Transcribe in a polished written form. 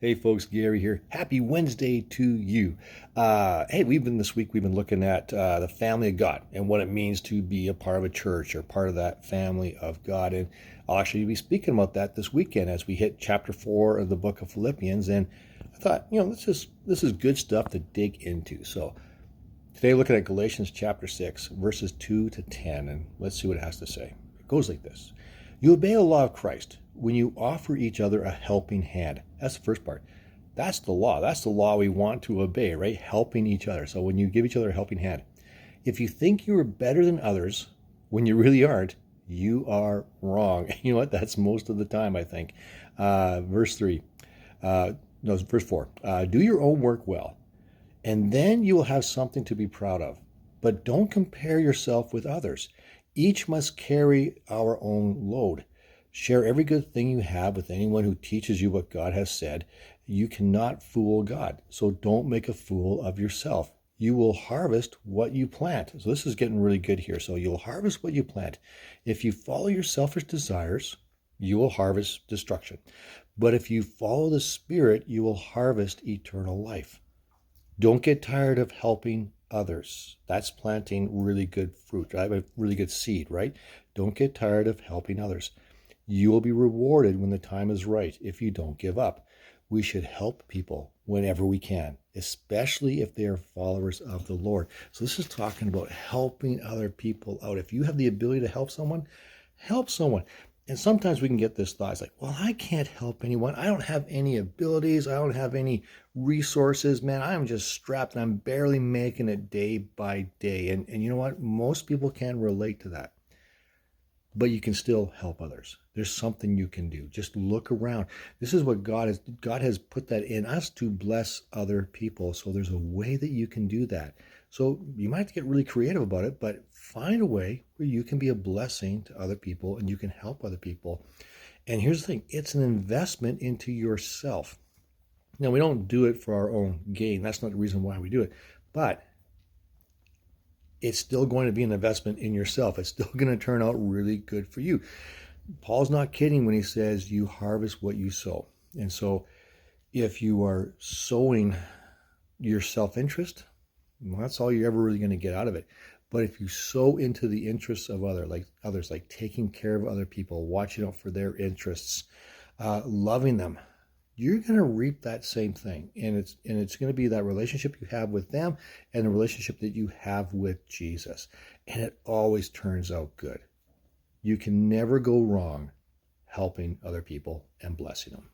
Hey folks, Gary here. Happy Wednesday to you. Hey, this week we've been looking at the family of God and what it means to be a part of a church or part of that family of God. And I'll actually be speaking about that this weekend as we hit chapter 4 of the book of Philippians. And I thought, this is good stuff to dig into. So today, looking at Galatians chapter 6, verses 2 to 10, and let's see what it has to say. It goes like this. You obey the law of Christ when you offer each other a helping hand. That's the first part. That's the law. That's the law we want to obey, right? Helping each other. So when you give each other a helping hand, if you think you are better than others when you really aren't, you are wrong. You know what? That's most of the time, I think. Verse 3. No, verse 4. Do your own work well, and then you will have something to be proud of. But don't compare yourself with others. Each must carry our own load. Share every good thing you have with anyone who teaches you what God has said. You cannot fool God, so don't make a fool of yourself. You will harvest what you plant. So this is getting really good here. So you'll harvest what you plant. If you follow your selfish desires, you will harvest destruction. But if you follow the Spirit, you will harvest eternal life. Don't get tired of helping others. That's planting really good fruit, right? A really good seed, right? Don't get tired of helping others. You will be rewarded when the time is right if you don't give up. We should help people whenever we can, especially if they are followers of the Lord. So this is talking about helping other people out. If you have the ability to help someone, help someone. And sometimes we can get this thought, it's like, well, I can't help anyone. I don't have any abilities. I don't have any resources. Man, I'm just strapped and I'm barely making it day by day. And you know what? Most people can relate to that. But you can still help others. There's something you can do. Just look around. This is what God has put that in us to bless other people. So there's a way that you can do that. So you might have to get really creative about it, but find a way where you can be a blessing to other people and you can help other people. And here's the thing, it's an investment into yourself. Now, we don't do it for our own gain. That's not the reason why we do it. But it's still going to be an investment in yourself. It's still going to turn out really good for you. Paul's not kidding when he says you harvest what you sow. And so if you are sowing your self-interest, well, that's all you're ever really going to get out of it. But if you sow into the interests of others, like taking care of other people, watching out for their interests, loving them, you're going to reap that same thing. And it's going to be that relationship you have with them and the relationship that you have with Jesus. And it always turns out good. You can never go wrong helping other people and blessing them.